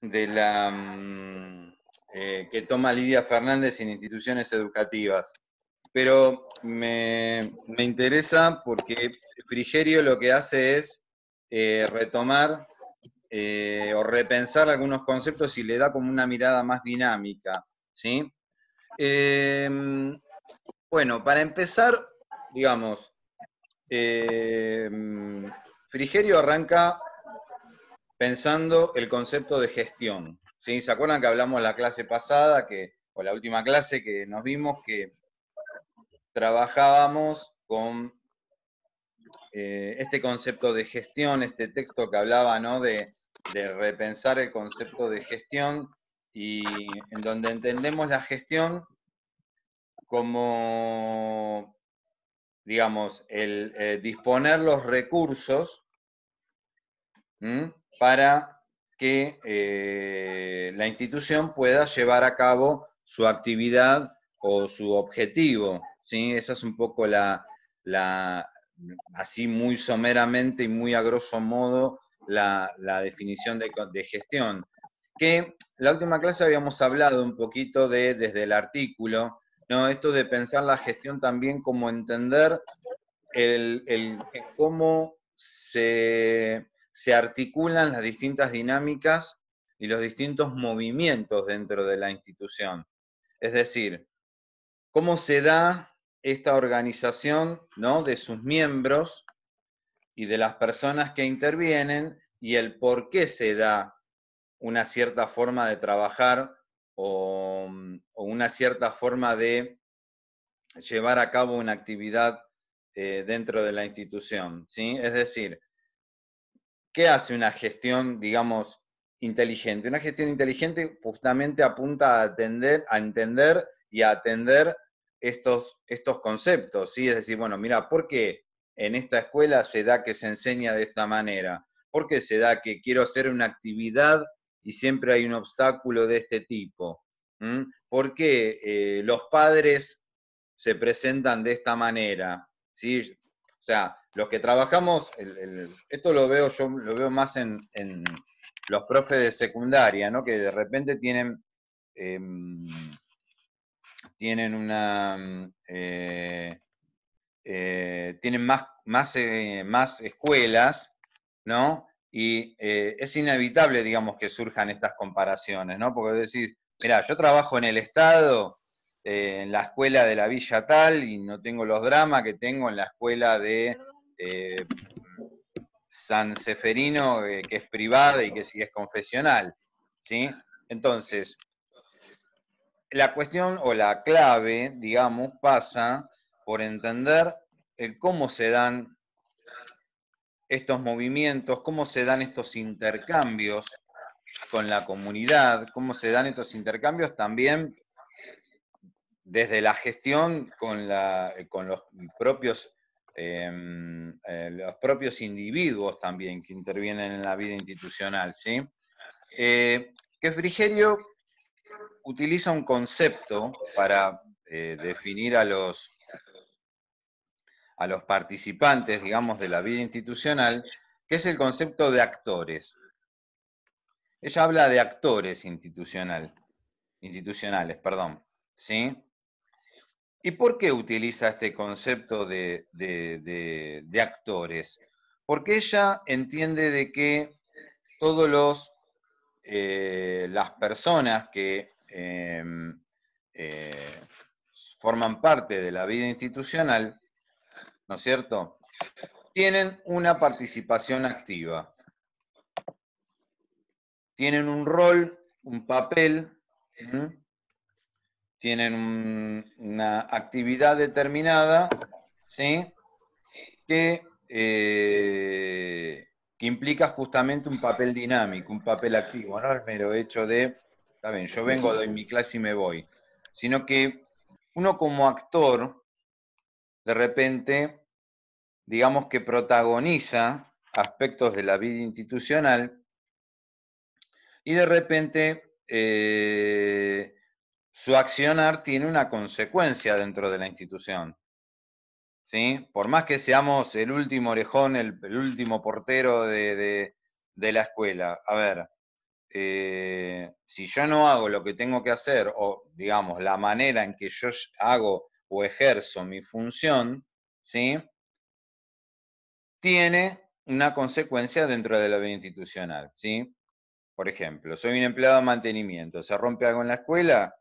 de la que toma Lidia Fernández en instituciones educativas. Pero me interesa porque Frigerio lo que hace es retomar o repensar algunos conceptos y le da como una mirada más dinámica, ¿sí? Eh, bueno, para empezar, digamos, eh, Frigerio arranca pensando el concepto de gestión, ¿sí? ¿Se acuerdan que hablamos la clase pasada, o la última clase que nos vimos, que trabajábamos con este concepto de gestión, este texto que hablaba, ¿no? de repensar el concepto de gestión y en donde entendemos la gestión como, digamos, el disponer los recursos, ¿m? Para que la institución pueda llevar a cabo su actividad o su objetivo, ¿sí? Esa es un poco así muy someramente y muy a grosso modo, la definición de gestión. Que la última clase habíamos hablado un poquito desde el artículo, ¿no? Esto de pensar la gestión también como entender cómo se articulan las distintas dinámicas y los distintos movimientos dentro de la institución. Es decir, cómo se da esta organización, ¿no? de sus miembros y de las personas que intervienen y el por qué se da una cierta forma de trabajar o una cierta forma de llevar a cabo una actividad dentro de la institución, ¿sí? Es decir, ¿qué hace una gestión, digamos, inteligente? Una gestión inteligente justamente apunta a entender y a atender estos conceptos, ¿sí? Es decir, bueno, mira, ¿por qué en esta escuela se da que se enseña de esta manera? ¿Por qué se da que quiero hacer una actividad y siempre hay un obstáculo de este tipo? ¿Mm? ¿Por qué los padres se presentan de esta manera? ¿Sí? O sea, los que trabajamos, esto lo veo yo, lo veo más en los profes de secundaria, ¿no? Que de repente eh, tienen tienen más escuelas, ¿no? Y es inevitable, digamos, que surjan estas comparaciones, ¿no? Porque decís, mira, yo trabajo en el Estado, en la escuela de la Villa tal, y no tengo los dramas que tengo en la escuela de eh, San Seferino, que es privada y que es confesional, ¿sí? Entonces, la cuestión o la clave, digamos, pasa por entender el cómo se dan estos movimientos, cómo se dan estos intercambios con la comunidad, cómo se dan estos intercambios también desde la gestión con los propios individuos también que intervienen en la vida institucional, ¿sí? Que Frigerio utiliza un concepto para definir a los participantes, digamos, de la vida institucional, que es el concepto de actores. Ella habla de actores institucionales, perdón, ¿sí? ¿Y por qué utiliza este concepto de actores? Porque ella entiende de que todos las personas que eh, forman parte de la vida institucional, ¿no es cierto?, tienen una participación activa, tienen un rol, un papel, ¿m? Tienen una actividad determinada, ¿sí? Que implica justamente un papel dinámico, un papel activo, no el mero hecho de, está bien, yo vengo, doy mi clase y me voy, sino que uno como actor, de repente, digamos que protagoniza aspectos de la vida institucional y de repente su accionar tiene una consecuencia dentro de la institución. ¿Sí? Por más que seamos el último orejón, el último portero de la escuela. A ver, si yo no hago lo que tengo que hacer, o digamos, la manera en que yo hago o ejerzo mi función, ¿sí? Tiene una consecuencia dentro de la vida institucional, ¿sí? Por ejemplo, soy un empleado de mantenimiento, se rompe algo en la escuela,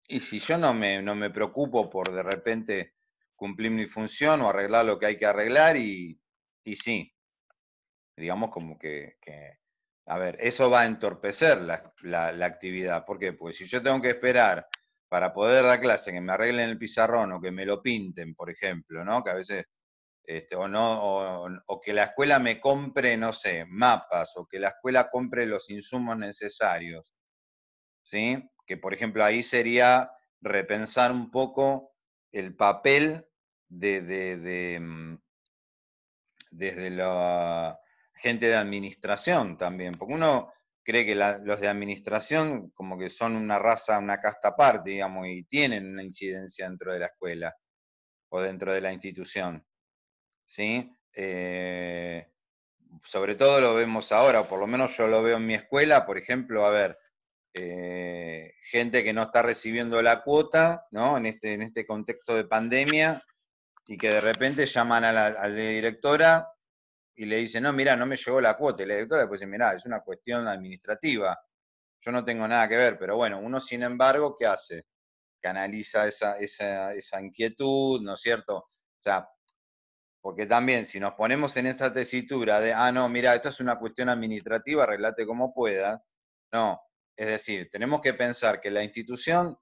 y si yo no me preocupo por de repente cumplir mi función o arreglar lo que hay que arreglar, y sí, digamos como a ver, eso va a entorpecer la actividad. ¿Por qué? Pues si yo tengo que esperar para poder dar clase, que me arreglen el pizarrón o que me lo pinten, por ejemplo, ¿no? Que a veces, o no, o que la escuela me compre, no sé, mapas, o que la escuela compre los insumos necesarios, ¿sí? Que por ejemplo ahí sería repensar un poco el papel desde la gente de administración también, porque uno cree que los de administración como que son una raza, una casta aparte, digamos, y tienen una incidencia dentro de la escuela o dentro de la institución, ¿sí? Sobre todo lo vemos ahora, o por lo menos yo lo veo en mi escuela, por ejemplo, a ver, gente que no está recibiendo la cuota, ¿no? En este contexto de pandemia, y que de repente llaman a la directora y le dicen, no, mira, no me llegó la cuota. Y la directora después dice, mira, es una cuestión administrativa, yo no tengo nada que ver. Pero bueno, uno sin embargo, ¿qué hace? Canaliza esa inquietud, ¿no es cierto? O sea, porque también si nos ponemos en esa tesitura de, no, mira, esto es una cuestión administrativa, arreglate como puedas, no. Es decir, tenemos que pensar que la institución,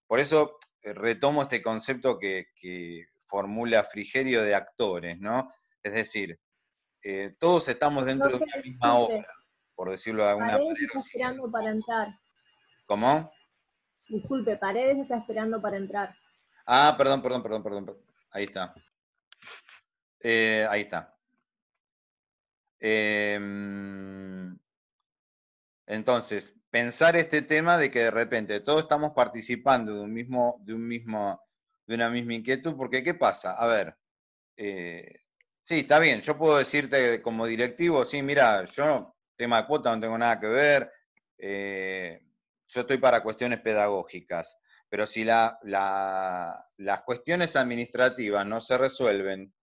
por eso retomo este concepto que formula Frigerio de actores, ¿no? Es decir, todos estamos dentro de Profe, una misma disculpe, obra, por decirlo de alguna Paredes manera. está esperando para entrar. ¿Cómo? Disculpe, Paredes está esperando para entrar. Perdón, perdón, perdón, perdón. Ahí está. Ahí está. Entonces, pensar este tema de que de repente todos estamos participando de una misma inquietud, porque ¿qué pasa? A ver, sí, está bien, yo puedo decirte como directivo, sí, mira, yo, tema de cuota no tengo nada que ver, eh, yo estoy para cuestiones pedagógicas, pero si las cuestiones administrativas no se resuelven,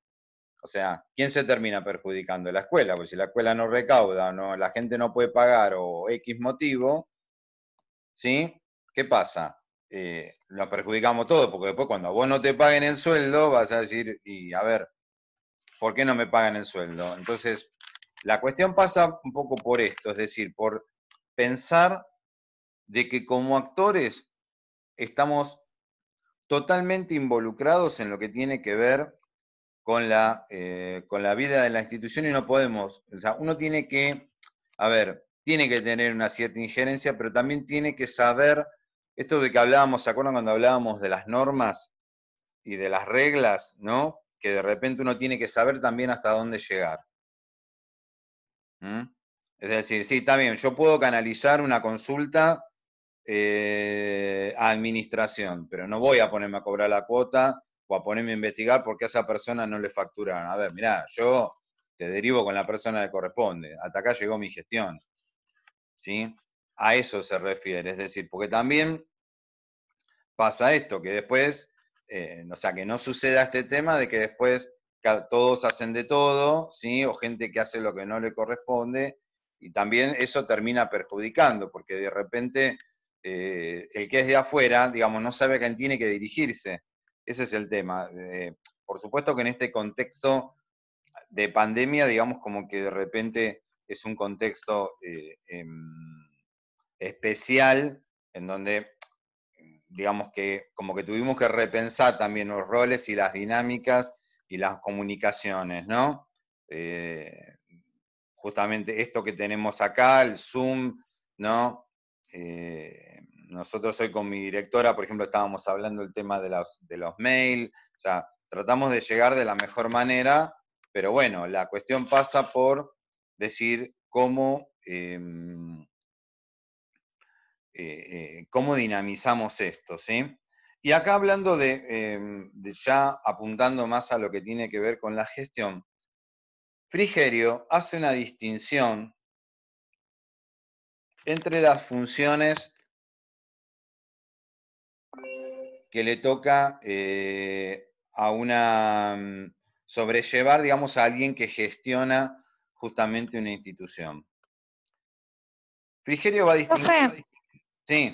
o sea, ¿quién se termina perjudicando? La escuela, pues si la escuela no recauda, no, la gente no puede pagar o X motivo, ¿sí? ¿Qué pasa? Lo perjudicamos todo, porque después cuando a vos no te paguen el sueldo, vas a decir, y a ver, ¿por qué no me pagan el sueldo? Entonces, la cuestión pasa un poco por esto, es decir, por pensar de que como actores estamos totalmente involucrados en lo que tiene que ver con la vida de la institución y no podemos, o sea, uno tiene que, a ver, tiene que tener una cierta injerencia, pero también tiene que saber, esto de que hablábamos, ¿se acuerdan cuando hablábamos de las normas y de las reglas, ¿no? Que de repente uno tiene que saber también hasta dónde llegar. ¿Mm? Es decir, sí, está bien, yo puedo canalizar una consulta a administración, pero no voy a ponerme a cobrar la cuota o a ponerme a investigar porque a esa persona no le facturaron. A ver, mirá, yo te derivo con la persona que corresponde. Hasta acá llegó mi gestión, ¿sí? A eso se refiere, es decir, porque también pasa esto, que después, o sea, que no suceda este tema de que después todos hacen de todo, ¿sí? O gente que hace lo que no le corresponde, y también eso termina perjudicando, porque de repente el que es de afuera, digamos, no sabe a quién tiene que dirigirse. Ese es el tema. Por supuesto que en este contexto de pandemia, digamos, como que de repente es un contexto especial en donde digamos que como que tuvimos que repensar también los roles y las dinámicas y las comunicaciones, ¿no? Eh, Justamente esto que tenemos acá, el Zoom, ¿no? Nosotros hoy con mi directora, por ejemplo, estábamos hablando del tema de los mails, o sea, tratamos de llegar de la mejor manera, pero bueno, la cuestión pasa por decir cómo dinamizamos esto, ¿sí? Y acá hablando de ya apuntando más a lo que tiene que ver con la gestión, Frigerio hace una distinción entre las funciones que le toca a sobrellevar, digamos, a alguien que gestiona justamente una institución. Frigerio va a distinguir. Profe, Sí,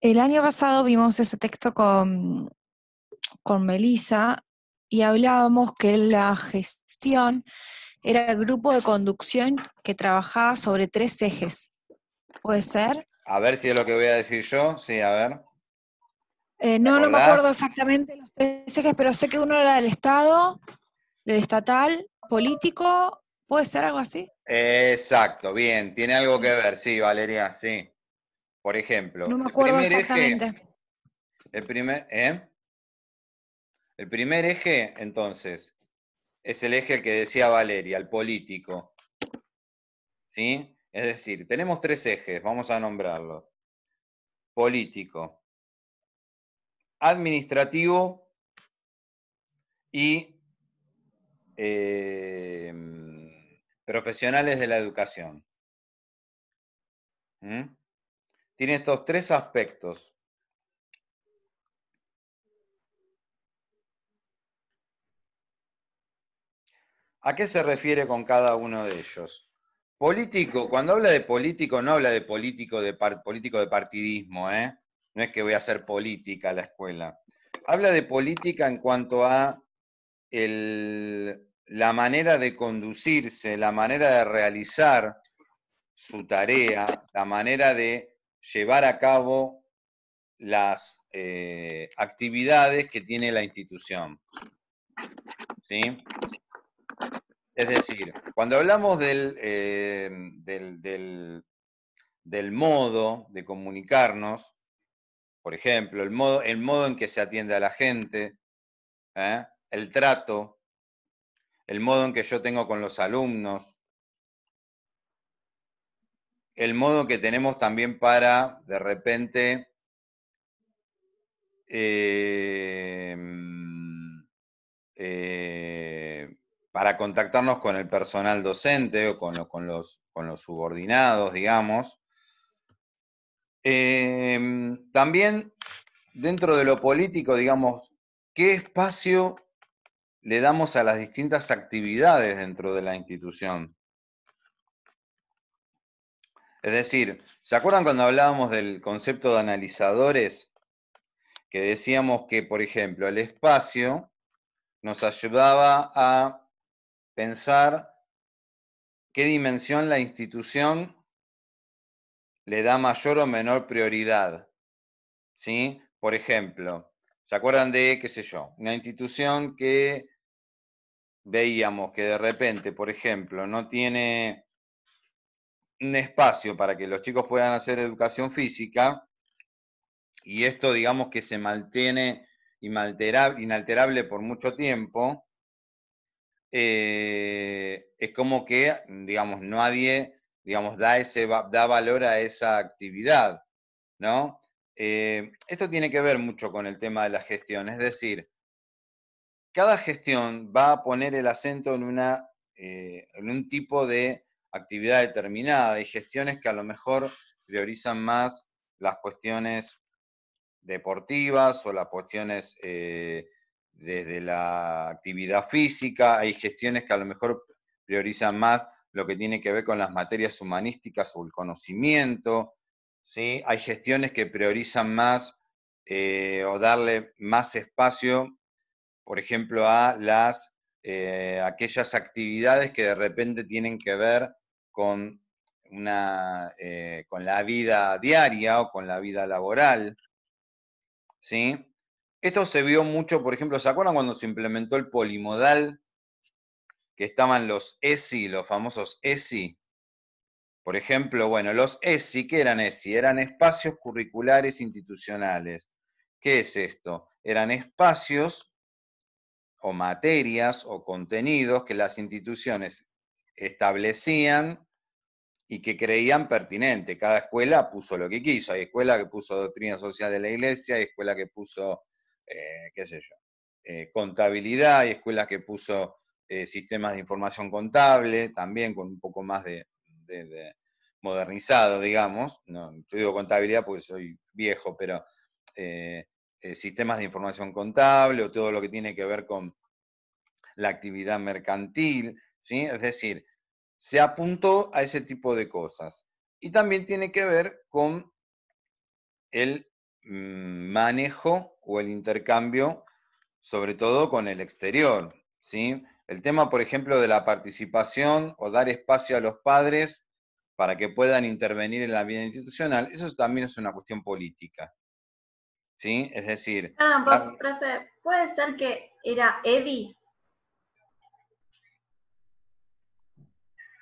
el año pasado vimos ese texto con Melissa y hablábamos que la gestión era el grupo de conducción que trabajaba sobre 3 ejes. ¿Puede ser? a ver si es lo que voy a decir yo. Sí, a ver. No me acuerdo ¿Acordás? exactamente los 3 ejes, pero sé que uno era del Estado, del estatal, político, ¿puede ser algo así? Exacto, bien, tiene algo que ver, sí, Valeria, sí. Por ejemplo, No me el acuerdo primer eje, exactamente. el primer, el primer eje, entonces, es el eje que decía Valeria, el político, ¿sí? Es decir, tenemos 3 ejes, vamos a nombrarlos. Político, administrativo y profesionales de la educación. ¿Mm? Tiene estos 3 aspectos. ¿A qué se refiere con cada uno de ellos? Político, cuando habla de político, no habla de político político de partidismo, ¿eh? No es que voy a hacer política a la escuela. Habla de política en cuanto a la manera de conducirse, la manera de realizar su tarea, la manera de llevar a cabo las actividades que tiene la institución. ¿Sí? Es decir, cuando hablamos del modo de comunicarnos, por ejemplo, el modo en que se atiende a la gente, el trato, el modo en que yo tengo con los alumnos, el modo que tenemos también para, de repente, eh, para contactarnos con el personal docente o con los subordinados, digamos. También dentro de lo político, digamos, ¿qué espacio le damos a las distintas actividades dentro de la institución? Es decir, ¿se acuerdan cuando hablábamos del concepto de analizadores? Que decíamos que, por ejemplo, el espacio nos ayudaba a pensar qué dimensión la institución le da mayor o menor prioridad, ¿sí? Por ejemplo, ¿se acuerdan de, qué sé yo, una institución que veíamos que de repente, por ejemplo, no tiene un espacio para que los chicos puedan hacer educación física, y esto digamos que se mantiene inalterable por mucho tiempo, es como que, digamos, nadie, digamos, da valor a esa actividad, ¿no? Esto tiene que ver mucho con el tema de la gestión, es decir, cada gestión va a poner el acento en un tipo de actividad determinada. Hay gestiones que a lo mejor priorizan más las cuestiones deportivas o las cuestiones desde la actividad física. Hay gestiones que a lo mejor priorizan más lo que tiene que ver con las materias humanísticas o el conocimiento. ¿Sí? Hay gestiones que priorizan más o darle más espacio, por ejemplo, a aquellas actividades que de repente tienen que ver con, con la vida diaria o con la vida laboral, ¿sí? Esto se vio mucho, por ejemplo, ¿se acuerdan cuando se implementó el polimodal? Que estaban los ESI, los famosos ESI. Por ejemplo, bueno, los ESI, ¿qué eran ESI? Eran espacios curriculares institucionales. ¿Qué es esto? Eran espacios o materias o contenidos que las instituciones establecían y que creían pertinente. Cada escuela puso lo que quiso. Hay escuela que puso doctrina social de la iglesia, hay escuela que puso, qué sé yo, contabilidad, hay escuelas que puso sistemas de información contable, también con un poco más modernizado, digamos, no, yo digo contabilidad porque soy viejo, pero sistemas de información contable o todo lo que tiene que ver con la actividad mercantil, ¿sí? Es decir, se apuntó a ese tipo de cosas. Y también tiene que ver con el manejo o el intercambio, sobre todo con el exterior, ¿sí? El tema, por ejemplo, de la participación o dar espacio a los padres para que puedan intervenir en la vida institucional, eso también es una cuestión política, ¿sí? Es decir... Perdón, profe, ¿puede ser que era Eddie?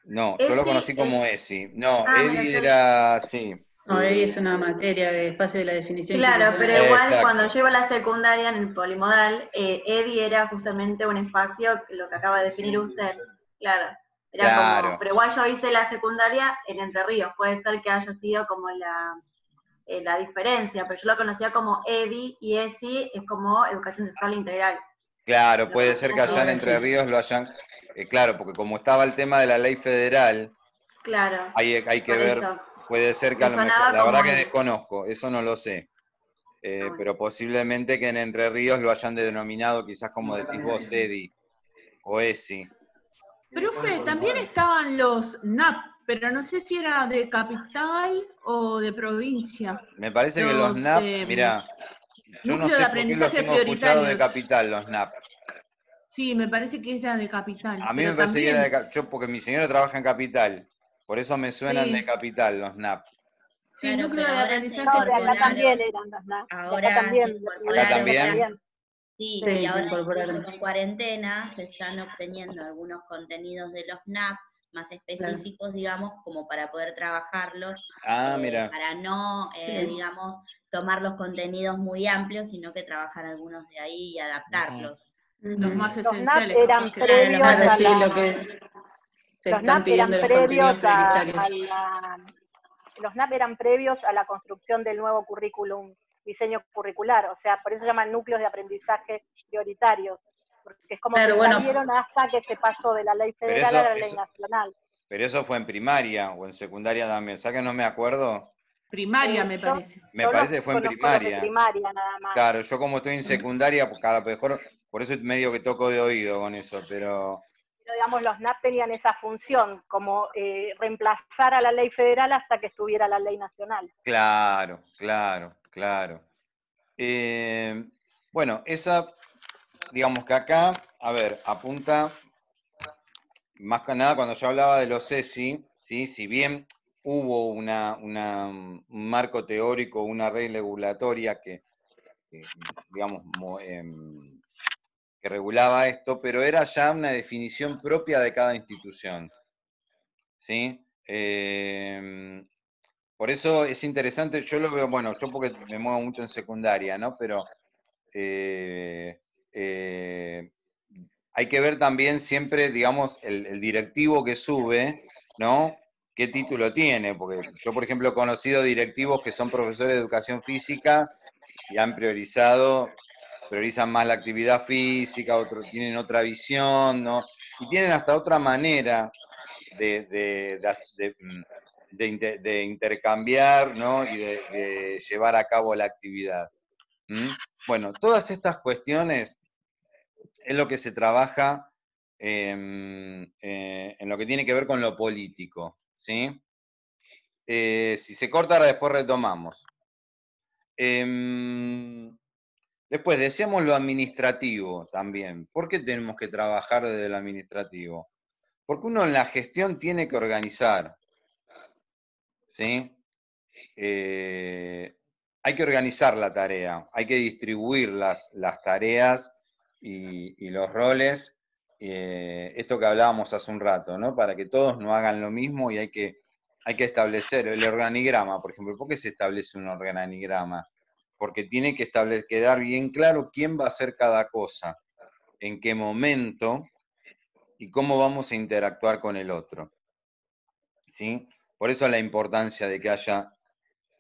No, yo lo conocí como ESI. No, Eddie mira, era, sí. No, ahí es una materia de espacio de la definición. Claro, pero igual Exacto. cuando yo iba a la secundaria en el polimodal, Eddie era justamente un espacio, lo que acaba de definir usted. Claro. Era Claro. como, pero igual yo hice la secundaria en Entre Ríos, puede ser que haya sido como la diferencia, pero yo lo conocía como EDI y ESI es como Educación Sexual Integral. Claro, puede ser que allá en Entre Ríos lo hayan... claro, porque como estaba el tema de la ley federal, claro, hay que ver, eso. puede ser que a lo mejor, la verdad que desconozco, eso no lo sé, pero posiblemente que en Entre Ríos lo hayan denominado quizás como decís vos, EDI o ESI. Profe, también estaban los NAP, pero no sé si era de capital o de provincia. Me parece que los NAP, mirá, yo no sé por qué los tengo escuchado de capital, los NAP. Sí, me parece que era de capital. A mí me parece que era de capital, porque mi señora trabaja en capital, por eso me suenan de capital los NAP. Sí, claro, núcleo de aprendizaje. No, de acá también eran los NAP. Ahora acá también. ¿Acá también? Sí, Sí, y ahora incorporaron. incluso con cuarentena se están obteniendo algunos contenidos de los NAP más específicos, digamos, como para poder trabajarlos, Mira. para no, digamos, tomar los contenidos muy amplios, sino que trabajar algunos de ahí y adaptarlos. Los más Los esenciales. NAP eran previos a Claro, sí, la... lo que se Los están NAP eran pidiendo los contenidos previos a prioritarios. los NAP eran previos a la construcción del nuevo currículum, diseño curricular, o sea, por eso se llaman núcleos de aprendizaje prioritarios, porque es como Claro, que bueno. salieron hasta que se pasó de la ley federal a la ley nacional. Pero eso fue en primaria o en secundaria también, ¿sabes que no me acuerdo? Primaria, me parece. Me parece que fue en primaria. Primaria nada más. Claro, yo como estoy en secundaria, pues a lo mejor, por eso medio que toco de oído con eso, pero digamos, los NAP tenían esa función, como reemplazar a la ley federal hasta que estuviera la ley nacional. Claro. Bueno, esa, digamos que acá, a ver, apunta, más que nada cuando yo hablaba de los ESI, ¿sí? Si bien hubo un marco teórico, una ley regulatoria que digamos, que regulaba esto, pero era ya una definición propia de cada institución, ¿sí? Por eso es interesante, yo lo veo, bueno, yo porque me muevo mucho en secundaria, ¿no? Pero hay que ver también siempre, digamos, el directivo que sube, ¿no? ¿Qué título tiene? Porque yo, por ejemplo, he conocido directivos que son profesores de educación física y han priorizan más la actividad física, tienen otra visión, ¿no? Y tienen hasta otra manera de intercambiar, ¿no? Y de llevar a cabo la actividad. Bueno, todas estas cuestiones es lo que se trabaja en lo que tiene que ver con lo político, ¿sí? Si se corta, ahora después retomamos. Después, decíamos lo administrativo también. ¿Por qué tenemos que trabajar desde lo administrativo? Porque uno en la gestión tiene que organizar, ¿sí? Hay que organizar la tarea, hay que distribuir las tareas y los roles, esto que hablábamos hace un rato, ¿no? Para que todos no hagan lo mismo y hay que establecer el organigrama, por ejemplo. ¿Por qué se establece un organigrama? Porque tiene que quedar bien claro quién va a hacer cada cosa, en qué momento y cómo vamos a interactuar con el otro, ¿sí? Por eso la importancia de que haya...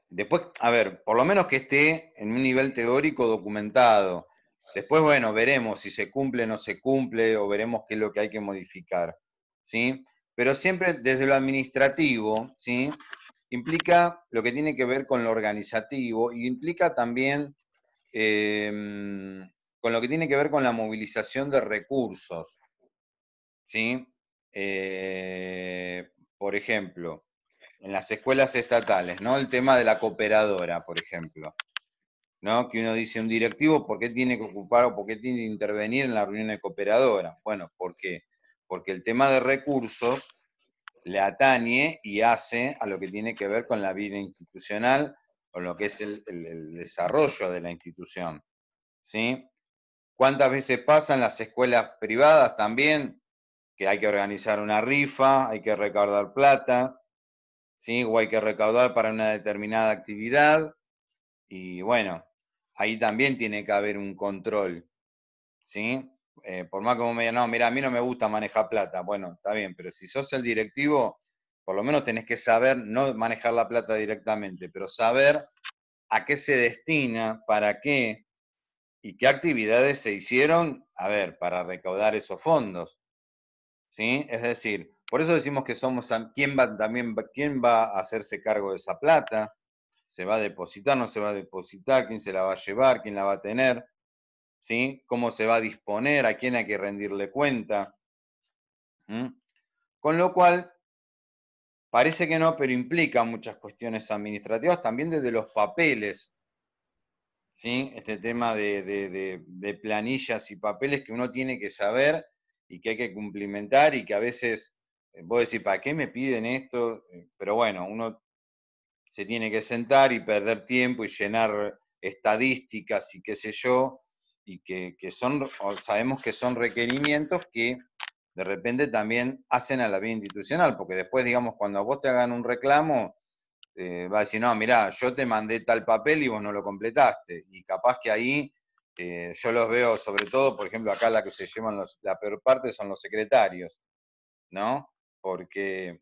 Después, a ver, por lo menos que esté en un nivel teórico documentado. Después, bueno, veremos si se cumple o no se cumple, o veremos qué es lo que hay que modificar, ¿sí? Pero siempre desde lo administrativo, ¿sí? implica lo que tiene que ver con lo organizativo y implica también con lo que tiene que ver con la movilización de recursos, ¿sí? Por ejemplo, en las escuelas estatales, ¿no? El tema de la cooperadora, por ejemplo, ¿no? Que uno dice, un directivo, ¿por qué tiene que ocupar o por qué tiene que intervenir en la reunión de cooperadora? Bueno, ¿por qué? Porque el tema de recursos le atañe y hace a lo que tiene que ver con la vida institucional o lo que es el desarrollo de la institución, ¿sí? ¿Cuántas veces pasa en las escuelas privadas también que hay que organizar una rifa, hay que recaudar plata, ¿sí? O hay que recaudar para una determinada actividad? Y bueno, ahí también tiene que haber un control, ¿sí? Por más que vos me digas, no, mira, a mí no me gusta manejar plata. Bueno, está bien, pero si sos el directivo, por lo menos tenés que saber, no manejar la plata directamente, pero saber a qué se destina, para qué y qué actividades se hicieron, a ver, para recaudar esos fondos, ¿sí? Es decir, por eso decimos que somos, ¿quién va a hacerse cargo de esa plata? ¿Se va a depositar, no se va a depositar? ¿Quién se la va a llevar? ¿Quién la va a tener? ¿Sí? ¿Cómo se va a disponer? ¿A quién hay que rendirle cuenta? ¿Mm? Con lo cual, parece que no, pero implica muchas cuestiones administrativas, también desde los papeles, ¿sí? Este tema de planillas y papeles que uno tiene que saber y que hay que cumplimentar y que a veces vos decís, ¿para qué me piden esto? Pero bueno, uno se tiene que sentar y perder tiempo y llenar estadísticas y qué sé yo, y que sabemos que son requerimientos que de repente también hacen a la vida institucional, porque después, digamos, cuando a vos te hagan un reclamo, va a decir, no, mirá, yo te mandé tal papel y vos no lo completaste, y capaz que ahí yo los veo, sobre todo, por ejemplo, acá la que se llevan la peor parte son los secretarios, ¿no? Porque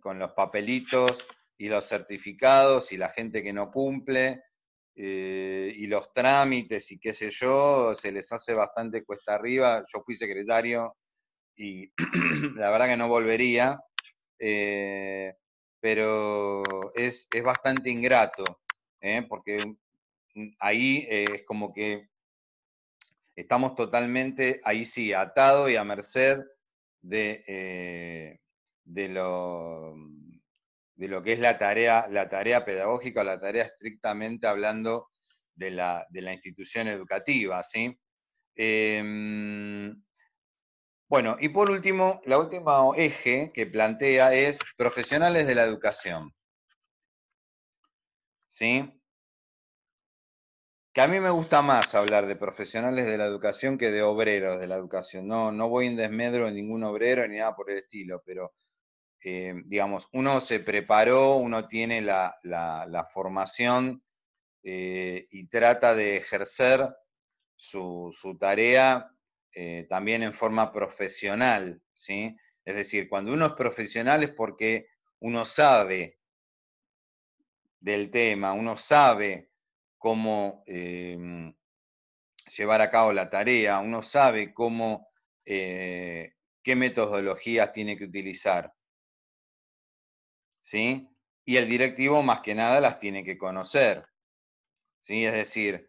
con los papelitos y los certificados y la gente que no cumple y los trámites y qué sé yo, se les hace bastante cuesta arriba. Yo fui secretario y la verdad que no volvería, pero es bastante ingrato, porque ahí es como que estamos totalmente, ahí sí, atados y a merced de, de, lo, de lo que es la tarea pedagógica o la tarea estrictamente hablando de la institución educativa, ¿sí? Bueno, y por último, la última eje que plantea es profesionales de la educación, ¿sí? Que a mí me gusta más hablar de profesionales de la educación que de obreros de la educación. No voy en desmedro de ningún obrero ni nada por el estilo, pero digamos, uno se preparó, uno tiene la formación y trata de ejercer su tarea también en forma profesional, ¿sí? Es decir, cuando uno es profesional es porque uno sabe del tema, uno sabe cómo llevar a cabo la tarea, uno sabe cómo, qué metodologías tiene que utilizar, ¿sí? Y el directivo más que nada las tiene que conocer, ¿sí? Es decir,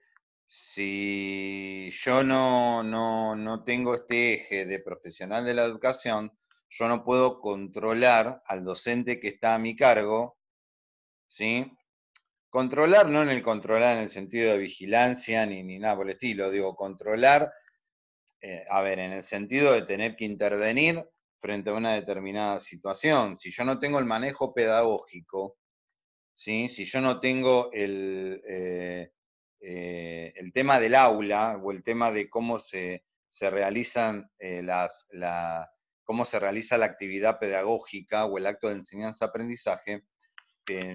si yo no tengo este eje de profesional de la educación, yo no puedo controlar al docente que está a mi cargo, ¿sí? Controlar, no en el controlar en el sentido de vigilancia ni nada por el estilo, digo, controlar, a ver, en el sentido de tener que intervenir frente a una determinada situación. Si yo no tengo el manejo pedagógico, ¿sí? Si yo no tengo el tema del aula o el tema de cómo se realizan cómo se realiza la actividad pedagógica o el acto de enseñanza-aprendizaje,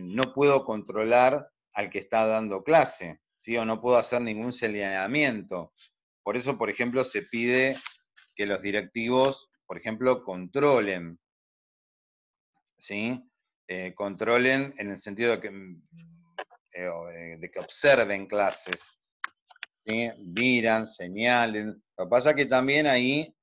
no puedo controlar al que está dando clase, ¿sí? O no puedo hacer ningún señalamiento. Por eso, por ejemplo, se pide que los directivos, por ejemplo, controlen, ¿sí? Controlen en el sentido de que observen clases, ¿sí? Miran, señalen. Lo que pasa es que también ahí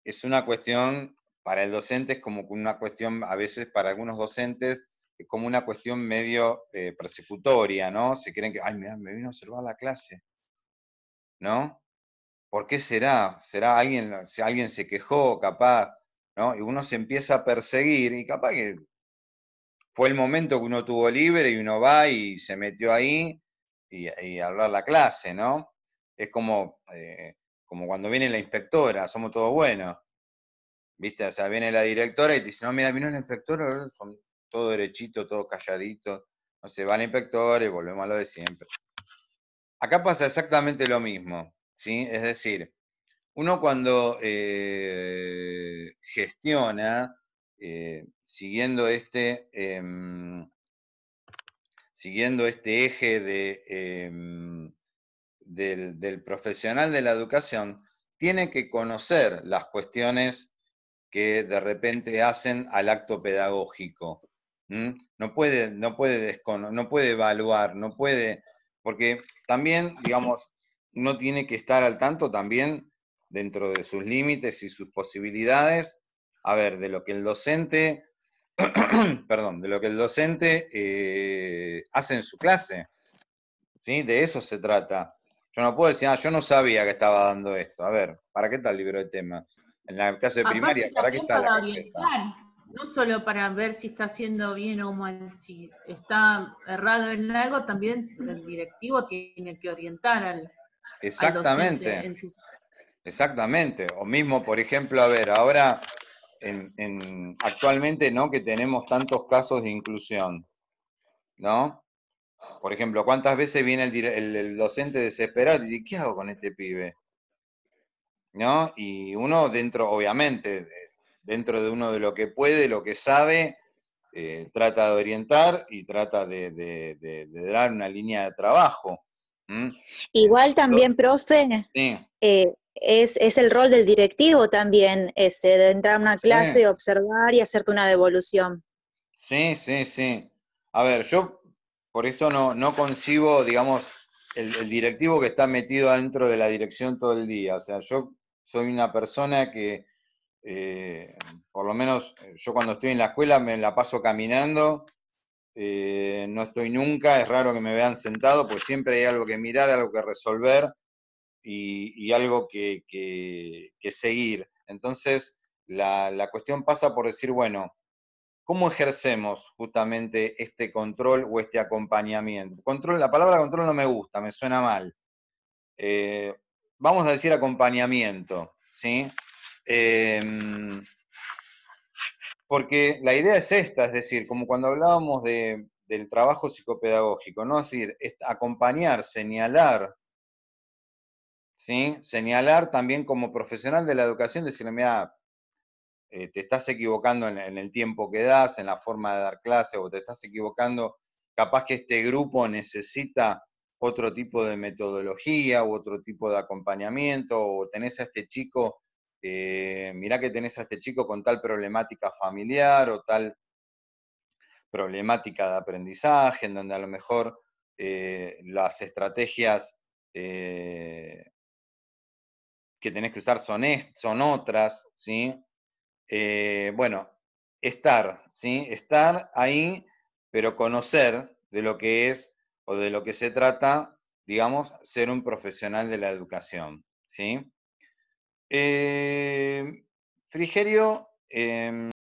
es una cuestión para el docente es como una cuestión, a veces para algunos docentes, es como una cuestión medio persecutoria, ¿no? Se creen que, ay, mirá, me vino a observar la clase, ¿no? ¿Por qué será? ¿Será alguien, si alguien se quejó, capaz, ¿no? Y uno se empieza a perseguir, y capaz que fue el momento que uno tuvo libre y uno va y se metió ahí y a hablar la clase, ¿no? Es como cuando viene la inspectora, somos todos buenos, ¿viste? O sea, viene la directora y te dice, no, mira, vino la inspectora, son todo derechito, todo calladito, no sé, va la inspectora y volvemos a lo de siempre. Acá pasa exactamente lo mismo, ¿sí? Es decir, uno cuando gestiona, siguiendo este eje del profesional de la educación, tiene que conocer las cuestiones que de repente hacen al acto pedagógico. No puede evaluar, no puede, porque también, digamos, uno tiene que estar al tanto también, dentro de sus límites y sus posibilidades, a ver, de lo que el docente, perdón, de lo que el docente hace en su clase, ¿sí? De eso se trata. Yo no puedo decir, yo no sabía que estaba dando esto. A ver, ¿para qué está el libro de tema? En la clase de primaria, Aparte ¿para qué también está la para carpeta? orientar, no solo para ver si está haciendo bien o mal, si está errado en algo, también el directivo tiene que orientar al docente Exactamente, en su... exactamente. O mismo, por ejemplo, a ver, ahora, actualmente, ¿no? Que tenemos tantos casos de inclusión, ¿no? Por ejemplo, ¿cuántas veces viene el docente desesperado y dice, ¿qué hago con este pibe? ¿No? Y uno dentro, obviamente, dentro de uno de lo que puede, lo que sabe, trata de orientar y trata de dar una línea de trabajo. Igual también, profe, Sí, es el rol del directivo también, ese, de entrar a una sí, clase, observar y hacerte una devolución. sí, sí, sí. A ver, yo por eso no concibo, digamos, el directivo que está metido dentro de la dirección todo el día. O sea, yo soy una persona que, por lo menos yo cuando estoy en la escuela me la paso caminando, no estoy nunca, es raro que me vean sentado, pues siempre hay algo que mirar, algo que resolver y algo que seguir. Entonces, la cuestión pasa por decir, bueno, ¿cómo ejercemos justamente este control o este acompañamiento? Control, la palabra control no me gusta, me suena mal. Vamos a decir acompañamiento, ¿sí? Porque la idea es esta, es decir, como cuando hablábamos del trabajo psicopedagógico, ¿no? Es decir, acompañar, señalar, ¿sí? Señalar también como profesional de la educación, decirle, mira, te estás equivocando en el tiempo que das, en la forma de dar clase, o te estás equivocando, capaz que este grupo necesita otro tipo de metodología u otro tipo de acompañamiento, o tenés a este chico, mirá que tenés a este chico con tal problemática familiar o tal problemática de aprendizaje, en donde a lo mejor las estrategias que tenés que usar son otras, ¿sí? Bueno, estar, ¿sí? Estar ahí, pero conocer de lo que es o de lo que se trata, digamos, ser un profesional de la educación, ¿sí? Frigerio